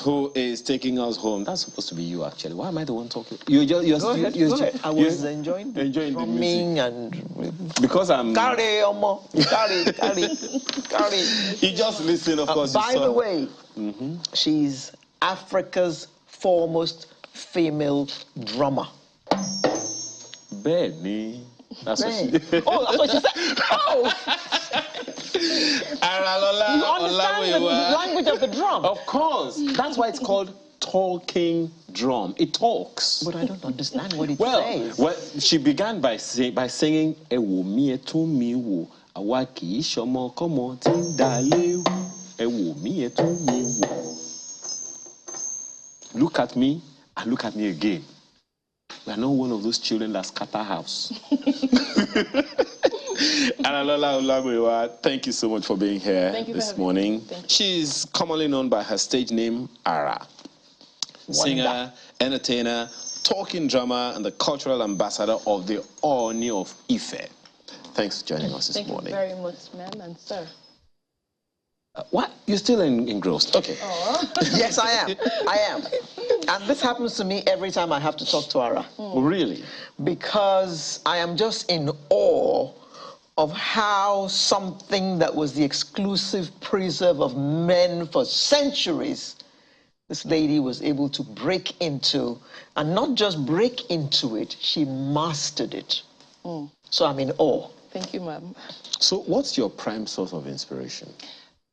who is taking us home. That's supposed to be you, actually. Why am I the one talking? Go ahead. I was enjoying the drumming and because I'm carry. You just listen, of course. By the way, she's Africa's foremost female drummer. Benny. That's what she Oh, that's what she said. Oh! You understand the language of the drum? Of course. That's why it's called talking drum. It talks. But I don't understand what it says. Well, she began by singing Ewo mi etu mi wo awaki shomo komo tindale Ewo mi etu mi wo. Look at me and look at me again. We are not one of those children that scatter house. Aralola Olamuyiwa, thank you so much for being here this morning. She's commonly known by her stage name, Ara. Singer, entertainer, talking drummer, and the cultural ambassador of the Oni of Ife. Thanks for joining us this morning. Thank you very much, ma'am and sir. What? You're still engrossed? Okay. Yes, I am. I am. And this happens to me every time I have to talk to Ara. Oh, really? Because I am just in awe of how something that was the exclusive preserve of men for centuries, this lady was able to break into, and not just break into it, she mastered it. So I'm in awe. Thank you, ma'am. So what's your prime source of inspiration?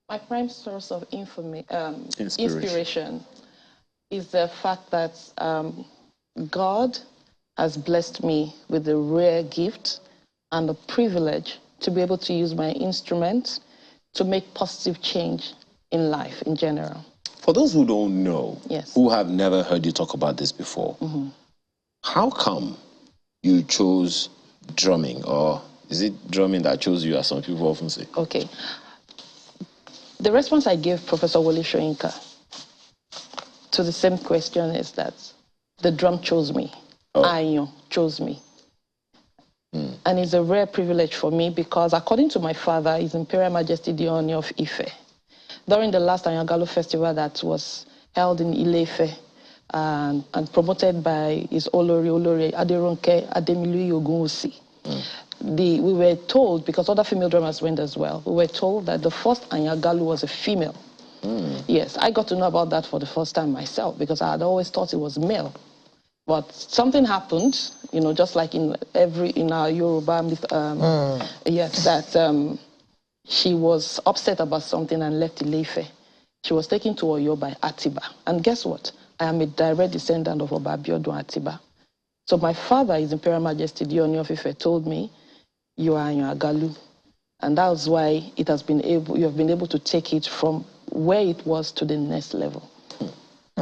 My prime source of inspiration is the fact that God has blessed me with the rare gift and the privilege to be able to use my instrument to make positive change in life in general. For those who don't know, yes, who have never heard you talk about this before, how come you chose drumming? Or is it drumming that chose you, as some people often say? Okay. The response I gave Professor Wole Soyinka to the same question is that the drum chose me. Ayo chose me. And it's a rare privilege for me because, according to my father, His Imperial Majesty the Oni of Ife, during the last Anyagalo festival that was held in Ile-Ife and promoted by His Olori Aderonke Ademilu Ogunwusi, we were told, because other female drummers went as well, we were told that the first Anyagalu was a female. Yes, I got to know about that for the first time myself because I had always thought it was male. But something happened, you know, just like in our Yoruba myth, yes, that she was upset about something and left Ile-Ife. She was taken to Oyo by Atiba. And guess what? I am a direct descendant of Oba Abiodun Atiba. So my father, His Imperial Majesty the Oni of Ife, told me, you are Anyagalu. And that's why you have been able to take it from where it was to the next level.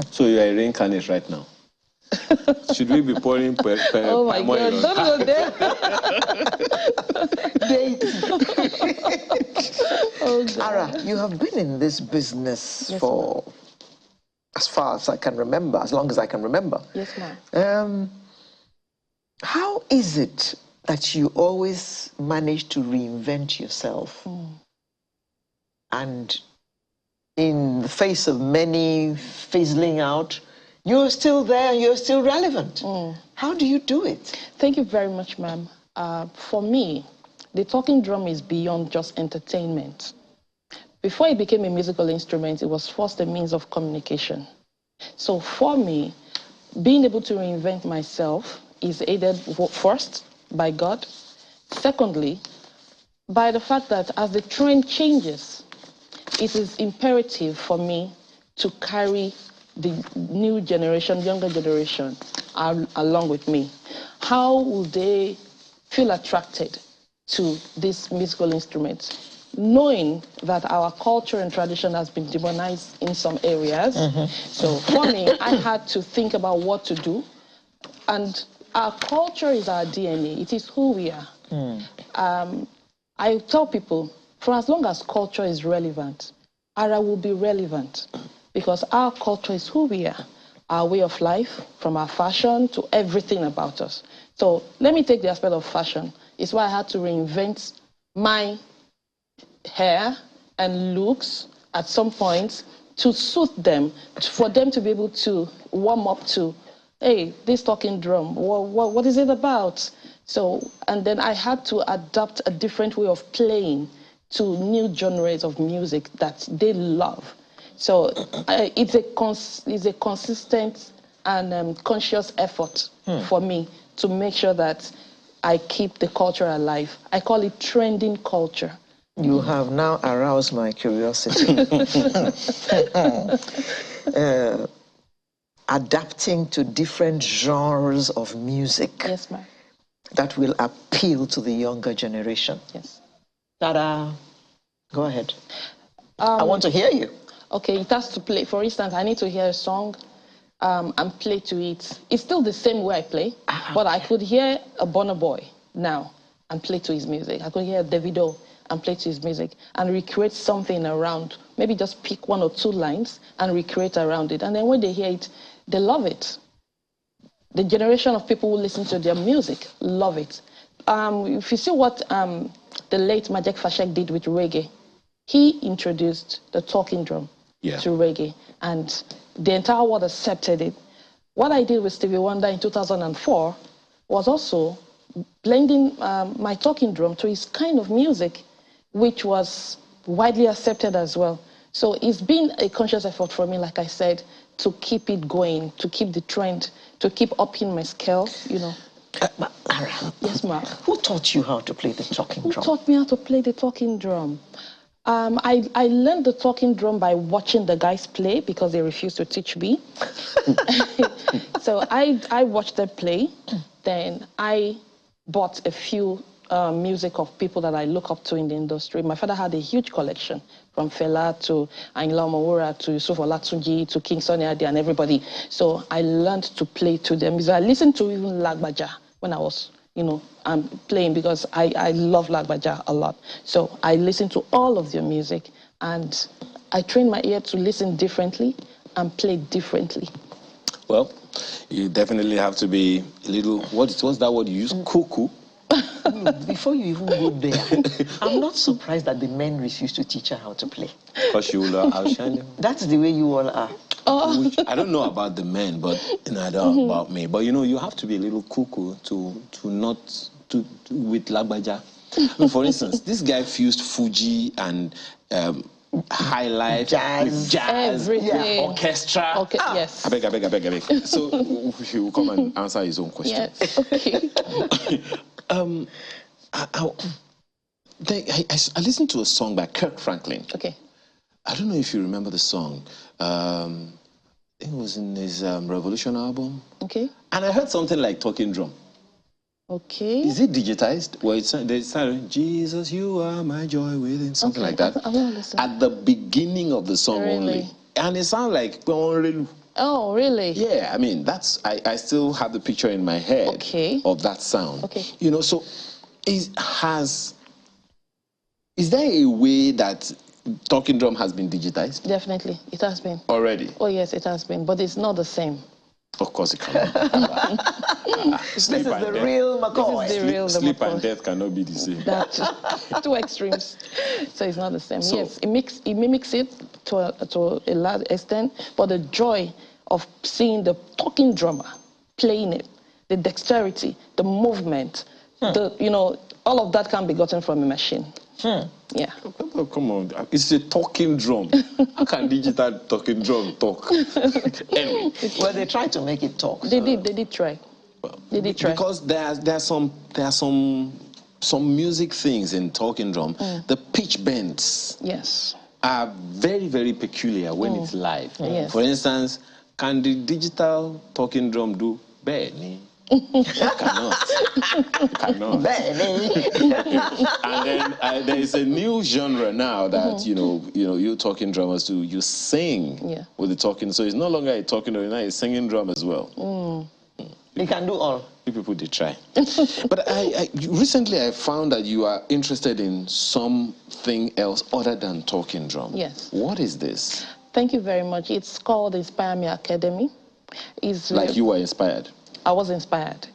So you are a reincarnate right now? Should we be pouring oh my God, don't go there. Ara, you have been in this business for as far as I can remember, as long as I can remember. Yes, ma'am. How is it that you always manage to reinvent yourself? And in the face of many fizzling out, you're still there and you're still relevant. How do you do it? Thank you very much, ma'am. For me, the talking drum is beyond just entertainment. Before it became a musical instrument, it was first a means of communication. So for me, being able to reinvent myself is aided first by God. Secondly, by the fact that as the trend changes, it is imperative for me to carry the new generation, younger generation, along with me. How will they feel attracted to this musical instrument, knowing that our culture and tradition has been demonized in some areas? So for me, I had to think about what to do. And our culture is our DNA. It is who we are. I tell people, for as long as culture is relevant, Ara will be relevant. Because our culture is who we are, our way of life, from our fashion to everything about us. So let me take the aspect of fashion. It's why I had to reinvent my hair and looks at some point to suit them, for them to be able to warm up to, hey, this talking drum, what is it about? So, and then I had to adapt a different way of playing to new genres of music that they love. So it's a consistent and conscious effort for me to make sure that I keep the culture alive. I call it trending culture. You have now aroused my curiosity. Adapting to different genres of music. Yes, ma'am. That will appeal to the younger generation. Yes. Ta-da. Go ahead. I want to hear you. Okay, it has to play. For instance, I need to hear a song and play to it. It's still the same way I play, but I could hear a Burna Boy now and play to his music. I could hear Davido and play to his music and recreate something around. Maybe just pick 1 or 2 lines and recreate around it. And then when they hear it, they love it. The generation of people who listen to their music love it. If you see what the late Majek Fashek did with reggae, he introduced the talking drum to reggae, and the entire world accepted it. What I did with Stevie Wonder in 2004 was also blending my talking drum to his kind of music, which was widely accepted as well. So it's been a conscious effort for me, like I said, to keep it going, to keep the trend, to keep upping my scale, you know. Ara, yes, ma'am. Who taught you how to play the talking drum? Who taught me how to play the talking drum? I learned the talking drum by watching the guys play because they refused to teach me. So I watched them play. Then I bought a few music of people that I look up to in the industry. My father had a huge collection, from Fela to Ayinla Omowura to Yusuf Olatunji to King Sunny Ade and everybody. So I learned to play to them. So I listened to even Lagbaja when I was, you know, playing, because I love Lagbaja a lot. So I listened to all of their music, and I trained my ear to listen differently and play differently. Well, you definitely have to be a little, what's that word you use? Cuckoo. Before you even go there, I'm not surprised that the men refuse to teach her how to play. Because you will outshine them. That's the way you all are. Which, I don't know about the men, but neither about me. But you know, you have to be a little cuckoo to not with Lagbaja. I mean, for instance, this guy fused Fuji and high life, jazz, orchestra. Okay, yes. I beg. So he will come and answer his own question. Yes, okay. I listened to a song by Kirk Franklin. Okay. I don't know if you remember the song. I think it was in his Revolution album. Okay. And I heard something like talking drum. Okay. Is it digitized? Well, they started, Jesus, you are my joy within, something like that. At the beginning of the song only. And it sounded like... Oh, really? Yeah, I mean, that's... I still have the picture in my head of that sound. Okay. You know, so is there a way that talking drum has been digitized? Definitely, it has been. Already? Oh, yes, it has been, but it's not the same. Of course it cannot. This is the real McCoy. This is the real Sleep McCoy. and death cannot be the same. That's two extremes. So it's not the same. So, yes, it mimics it to a large extent, but the joy of seeing the talking drummer playing it, the dexterity, the movement, you know, all of that can be gotten from a machine. Yeah. Oh, come on. It's a talking drum. How can digital talking drum talk? Anyway. Well, they tried to make it talk. They did try. They did try. Because there are some music things in talking drum. The pitch bends are very, very peculiar when it's live. Yes. For instance, can the digital talking drum do Benny? Cannot. And then there is a new genre now that you talking drummers do. You sing with the talking, so it's no longer a talking drum, now it's singing drum as well. They can do all. People did try. But recently I found that you are interested in something else other than talking drum. Yes. What is this? Thank you very much. It's called Inspire Me Academy. Like you were inspired? I was inspired.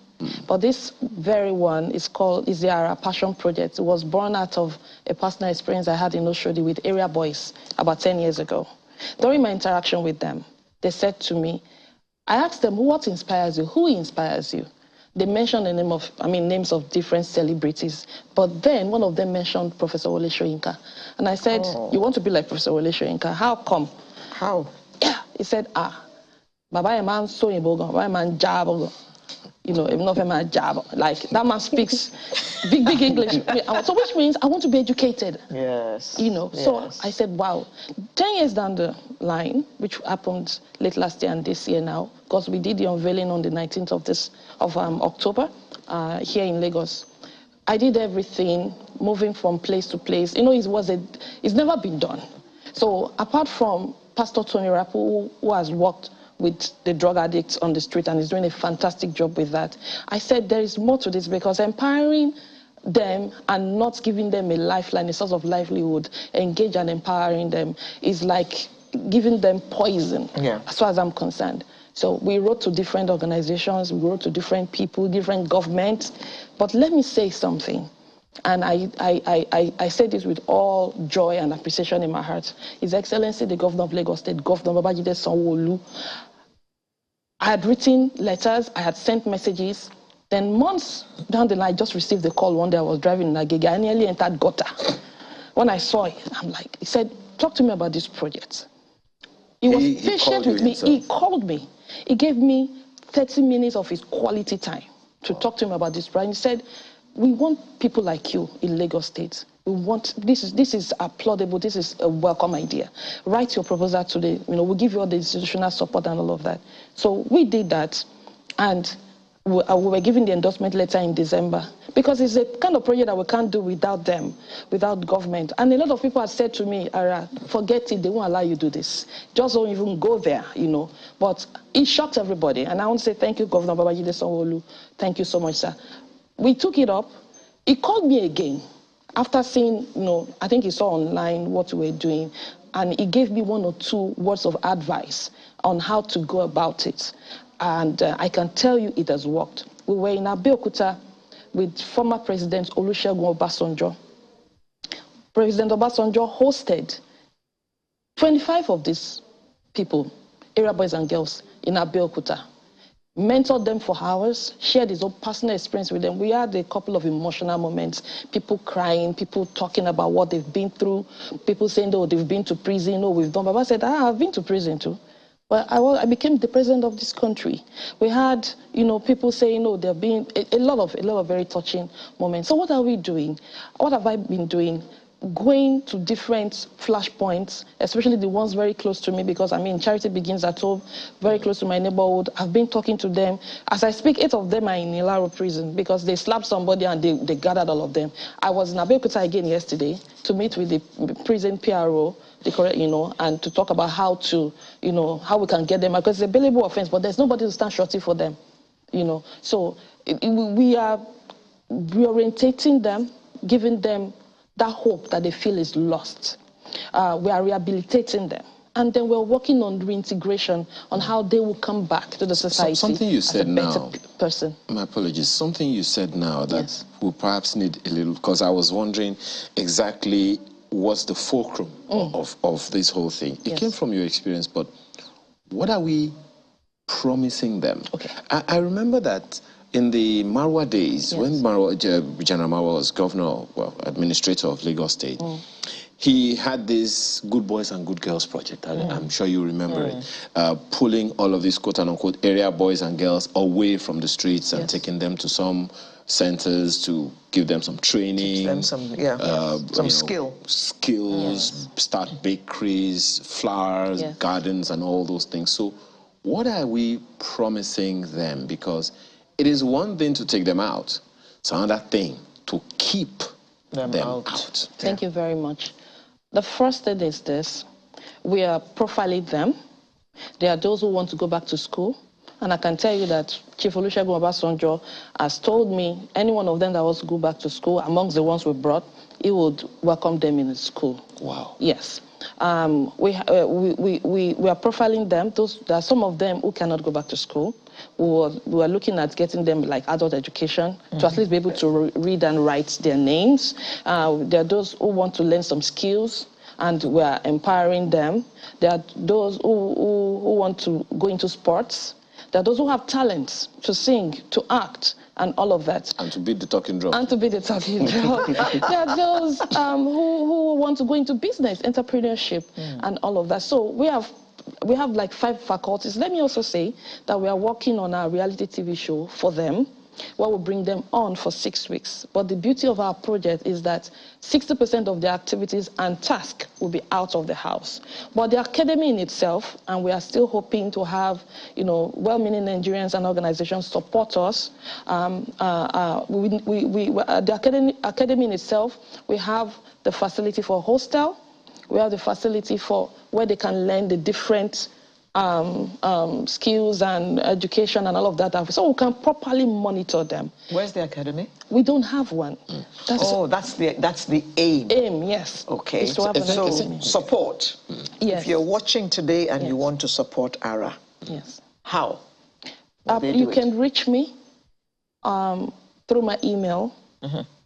But this very one is the Ara Passion Project. It was born out of a personal experience I had in Oshodi with area boys about 10 years ago. During my interaction with them, they said to me, I asked them, what inspires you? Who inspires you? They mentioned the names of different celebrities. But then one of them mentioned Professor Wole Soyinka. And I said, you want to be like Professor Wole Soyinka? How come? How? Yeah. He said, Baba man so Baba man jab. You know, if not a man jab. Like, that man speaks big English. So which means I want to be educated. Yes. You know, so I said, wow. 10 years down the line, which happened late last year and this year now, because we did the unveiling on the 19th of October here in Lagos. I did everything, moving from place to place. You know, it's never been done. So apart from Pastor Tony Rapu, who has worked with the drug addicts on the street and is doing a fantastic job with that, I said there is more to this, because empowering them and not giving them a lifeline, a source of livelihood, engage and empowering them is like giving them poison, as far as I'm concerned. So we wrote to different organizations, we wrote to different people, different governments. But let me say something, and I say this with all joy and appreciation in my heart. His Excellency, the Governor of Lagos State, Governor Babajide Sanwo-Olu, I had written letters, I had sent messages. Then months down the line, I just received the call one day. I was driving in Agege. I nearly entered gutter. When I saw it, I'm like, he said, talk to me about this project. He was patient with me. He called me. He gave me 30 minutes of his quality time to talk to him about this project. And he said, we want people like you in Lagos State. We want, this is applaudable, this is a welcome idea. Write your proposal today. You know, we'll give you all the institutional support and all of that. So we did that, and we were given the endorsement letter in December, because it's a kind of project that we can't do without them, without government. And a lot of people have said to me, Ara, forget it, they won't allow you to do this. Just don't even go there, you know. But it shocked everybody. And I want to say thank you, Governor Babajide Sanwo-Olu. Thank you so much, sir. We took it up. He called me again after seeing, you know, I think he saw online what we were doing, and he gave me 1 or 2 words of advice on how to go about it. And I can tell you it has worked. We were in Abeokuta with former President Olusegun Obasanjo. President Obasanjo hosted 25 of these people, area boys and girls, in Abeokuta. Mentored them for hours, shared his own personal experience with them. We had a couple of emotional moments, people crying, people talking about what they've been through, people saying, oh, they've been to prison, oh, we've done. Baba said, I've been to prison too. But I became the president of this country. We had, you know, people saying, oh, there have been a lot of very touching moments. So what are we doing? What have I been doing? Going to different flashpoints, especially the ones very close to me, because I mean, charity begins at home, very close to my neighborhood. I've been talking to them. As I speak, 8 of them are in Ilaro prison because they slapped somebody and they gathered all of them. I was in Abeokuta again yesterday to meet with the prison PRO, you know, and to talk about how to, you know, how we can get them, because it's a billable offense, but there's nobody to stand shorty for them, you know. So we are reorientating them, giving them that hope that they feel is lost. We are rehabilitating them. And then we're working on reintegration, on how they will come back to the society. Something you said as a better now, person. My apologies. Something you said now that we perhaps need a little, because I was wondering exactly what's the fulcrum of this whole thing. It came from your experience, but what are we promising them? Okay. I remember that in the Marwa days, when General Marwa was governor, well, administrator of Lagos State, he had this Good Boys and Good Girls project. I'm sure you remember it. Pulling all of these quote-unquote area boys and girls away from the streets and taking them to some centers to give them some training. Teach them some skills, start bakeries, flowers, gardens, and all those things. So what are we promising them? Because it is one thing to take them out. It's another thing to keep them out. Thank you very much. The first thing is this. We are profiling them. There are those who want to go back to school. And I can tell you that Chief Olusegun Obasanjo has told me any one of them that wants to go back to school, amongst the ones we brought, he would welcome them in his school. Wow. Yes. We are profiling them. There are some of them who cannot go back to school. We are looking at getting them like adult education to at least be able to read and write their names. There are those who want to learn some skills. and we're empowering them. There are those who want to go into sports. There are those who have talents to sing, to act, and all of that. And to beat the talking drum. And to beat the talking drum. There are those who want to go into business, entrepreneurship, and all of that. So we have like 5 faculties. Let me also say that we are working on our reality TV show for them, where we'll bring them on for 6 weeks. But the beauty of our project is that 60% of the activities and tasks will be out of the house. But the academy in itself, and we are still hoping to have, well-meaning Nigerians and organizations support us. The academy in itself, we have the facility for hostel. We have the facility for where they can learn the different skills and education and all of that, so we can properly monitor them. Where's the academy? We don't have one. That's the aim. Aim, yes. Okay. So support. Yes. If you're watching today and you want to support ARA, yes. How? You can reach me through my email,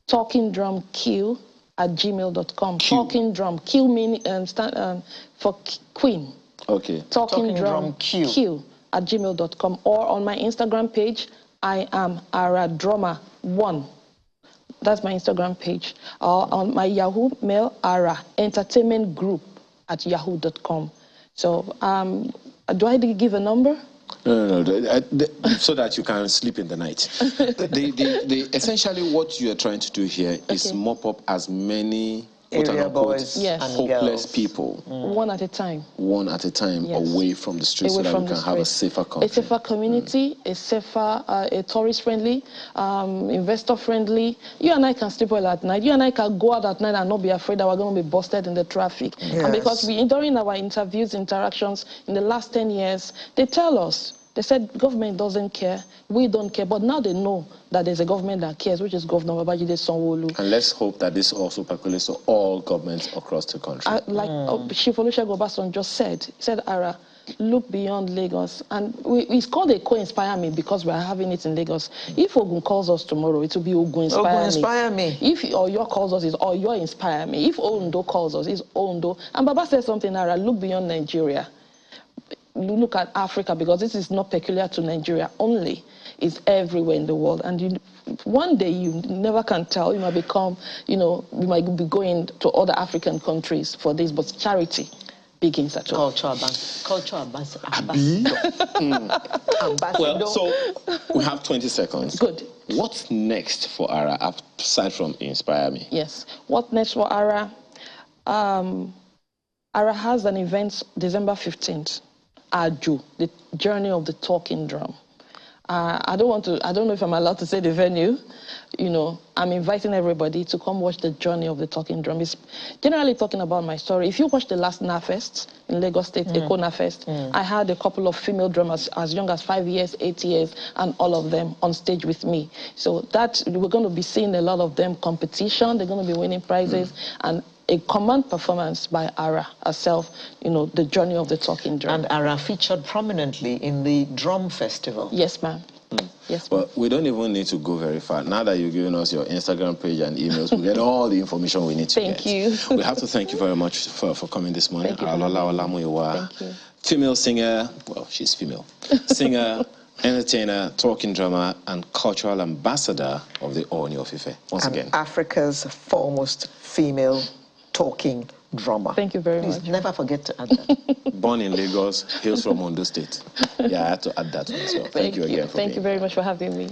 talkingdrumq@gmail.com. Talkingdrumq meaning for queen. Okay. talkingdrumq@gmail.com, or on my Instagram page, I am AraDrummer1. That's my Instagram page. Or on my Yahoo mail, Ara Entertainment Group @yahoo.com. So, do I give a number? No. So that you can sleep in the night. Essentially, what you are trying to do here is mop up as many area boys and hopeless people. One at a time. One at a time, away from the streets, so that we can have a safer country. A safer community, a safer, a tourist-friendly, investor-friendly. You and I can sleep well at night. You and I can go out at night and not be afraid that we're going to be busted in the traffic. Yes. And because during our interactions in the last 10 years, they tell us, they said government doesn't care, we don't care, but now they know that there's a government that cares, which is Governor Babajide Sanwo-Olu. And let's hope that this also percolates to all governments across the country. Like Chief Olusegun Obasanjo just said, he said, Ara, look beyond Lagos. And it's called a co-inspire me because we're having it in Lagos. If Ogun calls us tomorrow, it will be Ogun inspire me. If Oyo calls us, it's Oyo inspire me. If Ondo calls us, it's Ondo. And Baba said something, Ara, look beyond Nigeria. Look at Africa, because this is not peculiar to Nigeria only. It's everywhere in the world. And one day, you never can tell, you might become, we might be going to other African countries for this, but charity begins at home. Culture ambassador. Well, so we have 20 seconds. Good. What's next for ARA, aside from Inspire Me? Yes. What next for ARA? ARA has an event December 15th. Aju, the journey of the talking drum. I don't know if I'm allowed to say the venue. I'm inviting everybody to come watch the journey of the talking drum. It's generally talking about my story. If you watch the last NAFest in Lagos State, Eko NAFest, I had a couple of female drummers as young as 5 years, 8 years, and all of them on stage with me. So that we're going to be seeing a lot of them competition. They're going to be winning prizes, and a command performance by ARA herself, the journey of the talking drum. And ARA featured prominently in the drum festival. Yes, ma'am. Yes, ma'am. Well, we don't even need to go very far. Now that you've given us your Instagram page and emails, we get all the information we need to get. Thank you. We have to thank you very much for coming this morning. Thank you. Female singer, well, she's female. Singer, entertainer, talking drummer, and cultural ambassador of the Ooni of Ife. Once again. Africa's foremost female talking drummer. Thank you very much. much. Never forget to add that. Born in Lagos, hails from Ondo State. Yeah, I had to add that one. So thank you again for being Thank you very much for having me.